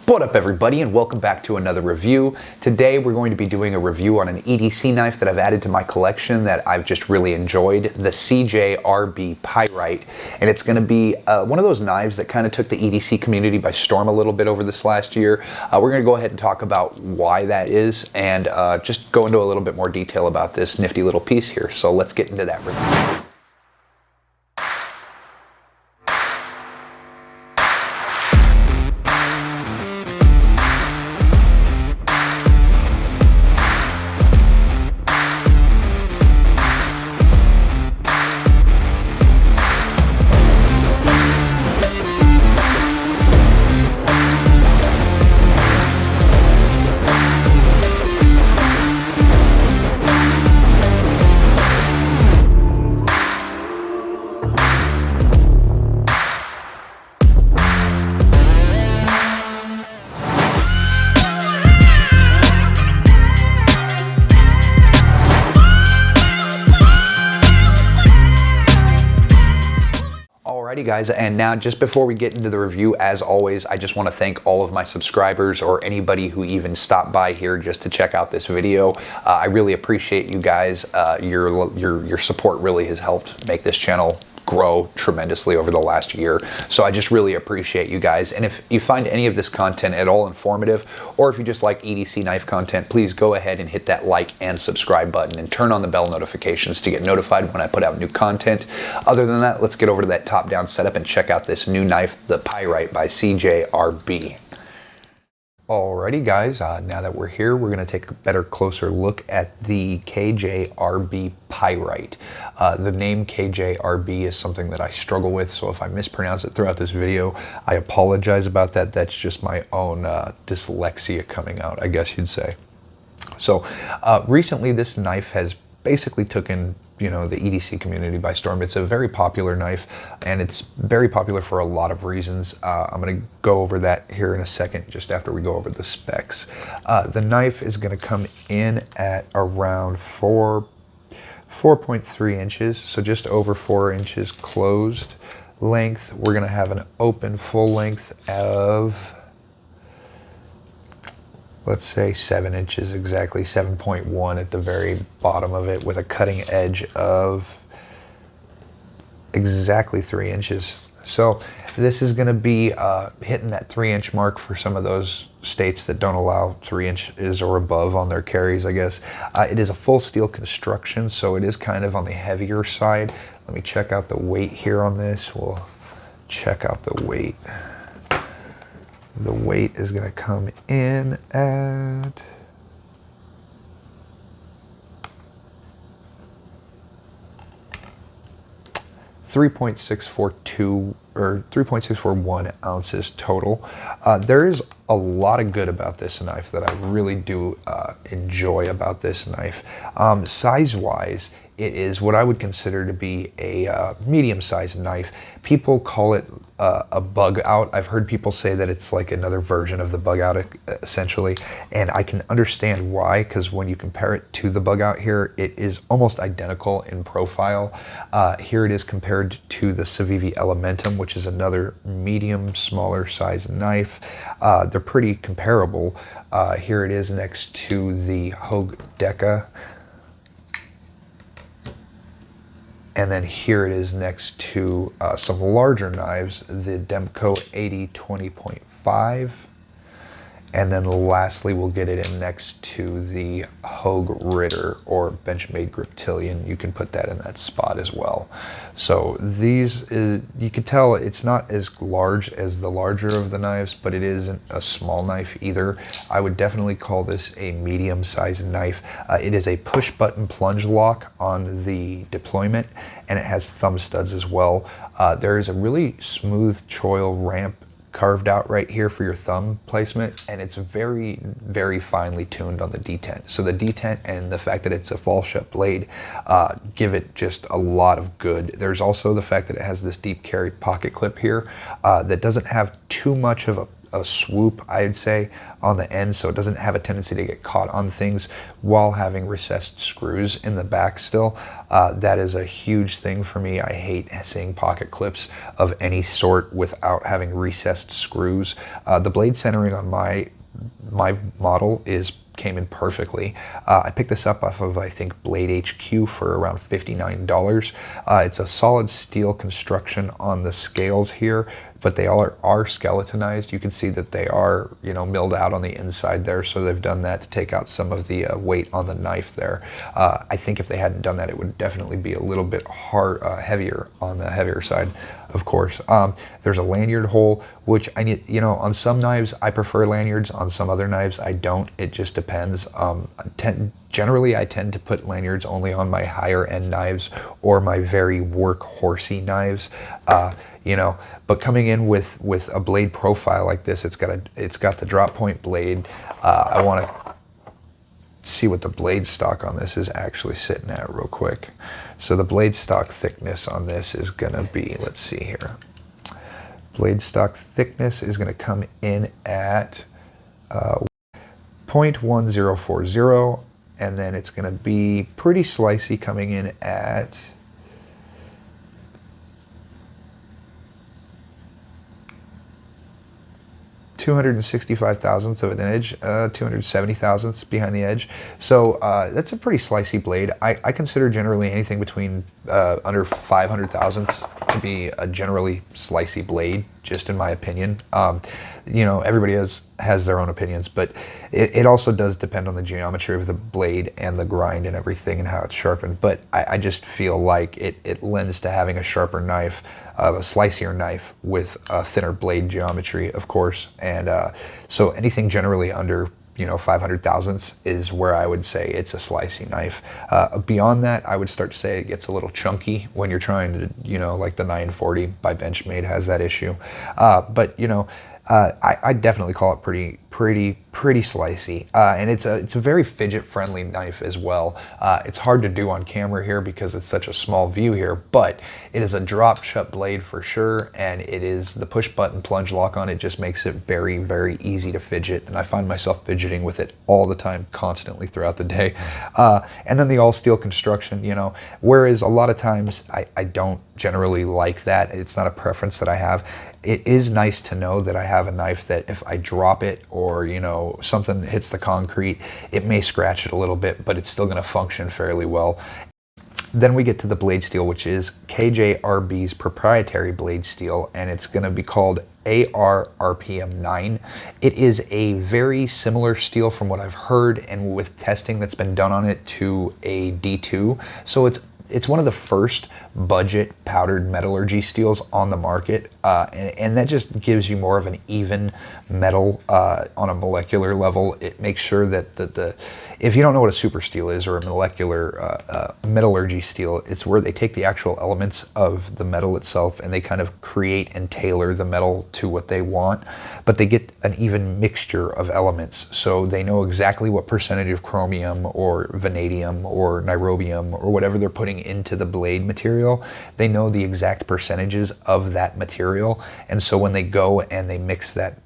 What up everybody, and welcome back to another review. Today we're going to be doing a review on an EDC knife that I've added to my collection that I've just really enjoyed, the CJRB Pyrite. And it's going to be one of those knives that kind of took the EDC community by storm a little bit over this last year. We're going to go ahead and talk about why that is and just go into a little bit more detail about this nifty little piece here. So let's get into that review. Alrighty guys, and now just before we get into the review, as always, I just want to thank all of my subscribers or anybody who even stopped by here just to check out this video. I really appreciate you guys. Your support really has helped make this channel grow tremendously over the last year. So I just really appreciate you guys. And if you find any of this content at all informative, or if you just like EDC knife content, please go ahead and hit that like and subscribe button and turn on the bell notifications to get notified when I put out new content. Other than that, let's get over to that top-down setup and check out this new knife, the Pyrite by CJRB. Alrighty guys, now that we're here, we're going to take a better closer look at the CJRB Pyrite. The name CJRB is something that I struggle with, so if I mispronounce it throughout this video, I apologize about that. That's just my own dyslexia coming out, I guess you'd say. So recently this knife has basically taken the EDC community by storm. It's a very popular knife, and it's very popular for a lot of reasons. I'm going to go over that here in a second, just after we go over the specs. The knife is going to come in at around 4.3 inches, so just over 4 inches closed length. We're going to have an open full length of, let's say 7 inches exactly, 7.1 at the very bottom of it, with a cutting edge of exactly 3 inches. So this is going to be hitting that 3-inch mark for some of those states that don't allow 3 inches or above on their carries, I guess. It is a full steel construction, so it is kind of on the heavier side. Let me check out the weight here on this. We'll check out the weight. The weight is going to come in at 3.642 or 3.641 ounces total. There is a lot of good about this knife that I really do enjoy about this knife. Size-wise, it is what I would consider to be a medium-sized knife. People call it a bug out. I've heard people say that it's like another version of the bug out, essentially, and I can understand why, because when you compare it to the bug out here, it is almost identical in profile. Here it is compared to the Civivi Elementum, which is another medium, smaller size knife. They're pretty comparable. Here it is next to the Hogue Deca. And then here it is next to some larger knives, the Demco 80-20.5. And then lastly, we'll get it in next to the Hogue Ritter or Benchmade Griptilian. You can put that in that spot as well. So these, you can tell it's not as large as the larger of the knives, but it isn't a small knife either. I would definitely call this a medium-sized knife. It is a push-button plunge lock on the deployment, and it has thumb studs as well. There is a really smooth choil ramp carved out right here for your thumb placement, and it's very, very finely tuned on the detent. So the detent and the fact that it's a fall shut blade give it just a lot of good. There's also the fact that it has this deep carry pocket clip here that doesn't have too much of a a swoop, I'd say, on the end, so it doesn't have a tendency to get caught on things while having recessed screws in the back still. That is a huge thing for me. I hate seeing pocket clips of any sort without having recessed screws. The blade centering on my model came in perfectly. I picked this up off of, I think, Blade HQ for around $59. It's a solid steel construction on the scales here, but they all are skeletonized. You can see that they are, you know, milled out on the inside there, so they've done that to take out some of the weight on the knife there. I think if they hadn't done that, it would definitely be a little bit heavier on the heavier side, of course. There's a lanyard hole, which I need, you know, on some knives I prefer lanyards, on some other knives I don't. It just depends. Generally, I tend to put lanyards only on my higher end knives or my very workhorsey knives, you know. But coming in with a blade profile like this, it's got the drop point blade. I want to see what the blade stock on this is actually sitting at real quick. So the blade stock thickness on this is gonna be, let's see here. Blade stock thickness is gonna come in at 0.1040, and then it's gonna be pretty slicey coming in at 265 thousandths of an edge, 270 thousandths behind the edge. So that's a pretty slicey blade. I consider generally anything between under 500 thousandths to be a generally slicey blade, just in my opinion. You know, everybody has their own opinions, but it also does depend on the geometry of the blade and the grind and everything and how it's sharpened. But I just feel like it lends to having a sharper knife, a slicier knife with a thinner blade geometry, of course. And so anything generally under, you know, 500 thousandths is where I would say it's a slicey knife. Beyond that, I would start to say it gets a little chunky when you're trying to, you know, like the 940 by Benchmade has that issue. But, you know, I definitely call it pretty slicey, and it's a very fidget friendly knife as well. It's hard to do on camera here because it's such a small view here, but it is a drop shut blade for sure, and it is the push button plunge lock on it just makes it very easy to fidget, and I find myself fidgeting with it all the time, constantly throughout the day. And then the all steel construction, you know, whereas a lot of times I don't generally like that. It's not a preference that I have. It is nice to know that I have a knife that if I drop it or, you know, something hits the concrete, it may scratch it a little bit, but it's still going to function fairly well. Then we get to the blade steel, which is CJRB's proprietary blade steel, and it's going to be called AR RPM 9. It is a very similar steel from what I've heard and with testing that's been done on it to a D2. So it's one of the first budget powdered metallurgy steels on the market, and that just gives you more of an even metal on a molecular level. It makes sure that if you don't know what a super steel is or a molecular metallurgy steel, it's where they take the actual elements of the metal itself and they kind of create and tailor the metal to what they want, but they get an even mixture of elements. So they know exactly what percentage of chromium or vanadium or niobium or whatever they're putting into the blade material. They know the exact percentages of that material, and so when they go and they mix the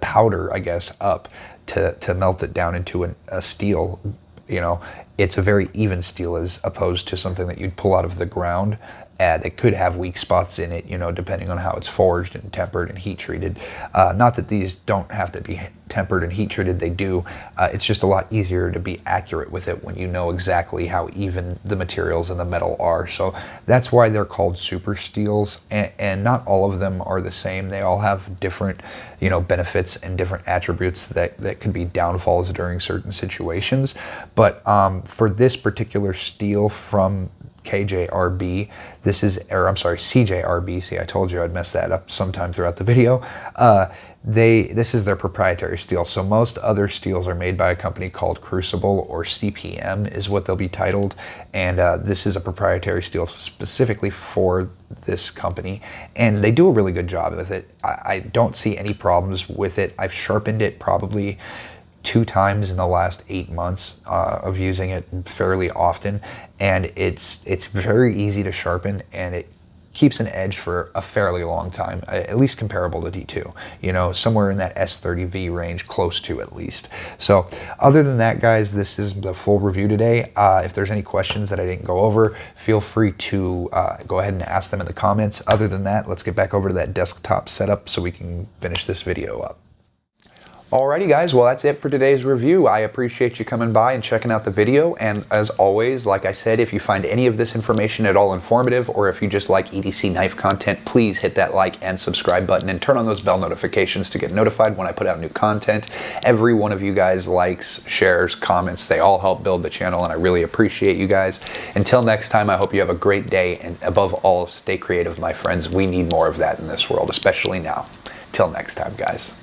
powder, I guess, up to melt it down into a steel, you know, it's a very even steel as opposed to something that you'd pull out of the ground that could have weak spots in it, you know, depending on how it's forged and tempered and heat treated. Not that these don't have to be tempered and heat treated, they do. It's just a lot easier to be accurate with it when you know exactly how even the materials and the metal are. So that's why they're called super steels, and not all of them are the same. They all have different, you know, benefits and different attributes that could be downfalls during certain situations. But for this particular steel from KJRB, CJRB. See, I told you I'd mess that up sometime throughout the video. This is their proprietary steel. So most other steels are made by a company called Crucible, or CPM is what they'll be titled. And this is a proprietary steel specifically for this company. And they do a really good job with it. I don't see any problems with it. I've sharpened it probably 2 times in the last 8 months of using it fairly often, and it's very easy to sharpen, and keeps an edge for a fairly long time, at least comparable to D2, you know, somewhere in that S30V range, close to at least. So other than that, guys, this is the full review today. If there's any questions that I didn't go over, feel free to go ahead and ask them in the comments. Other than that, let's get back over to that desktop setup so we can finish this video up. Alrighty guys, well that's it for today's review. I appreciate you coming by and checking out the video, and as always, like I said, if you find any of this information at all informative, or if you just like EDC knife content, please hit that like and subscribe button and turn on those bell notifications to get notified when I put out new content. Every one of you guys likes, shares, comments, they all help build the channel, and I really appreciate you guys. Until next time, I hope you have a great day, and above all, stay creative, my friends. We need more of that in this world, especially now. Till next time, guys.